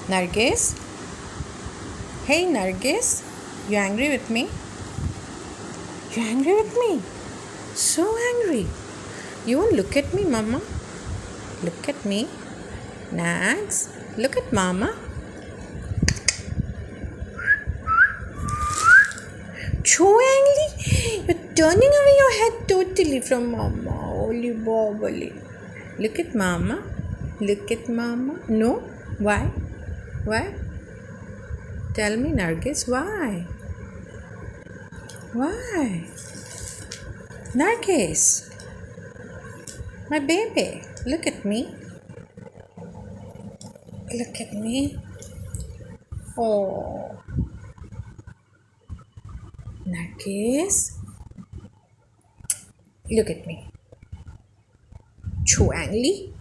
Nargis? Hey Nargis, you angry with me? You angry with me? So angry. You won't look at me, Mama? Look at me. Nags, look at Mama. So angry? You're turning away your head totally from Mama. Holy bobbly. Look at Mama. Look at Mama. No? Why? Why? Tell me, Nargis, why? Why? Nargis, my baby, look at me. Look at me. Oh, Nargis, look at me. So angry.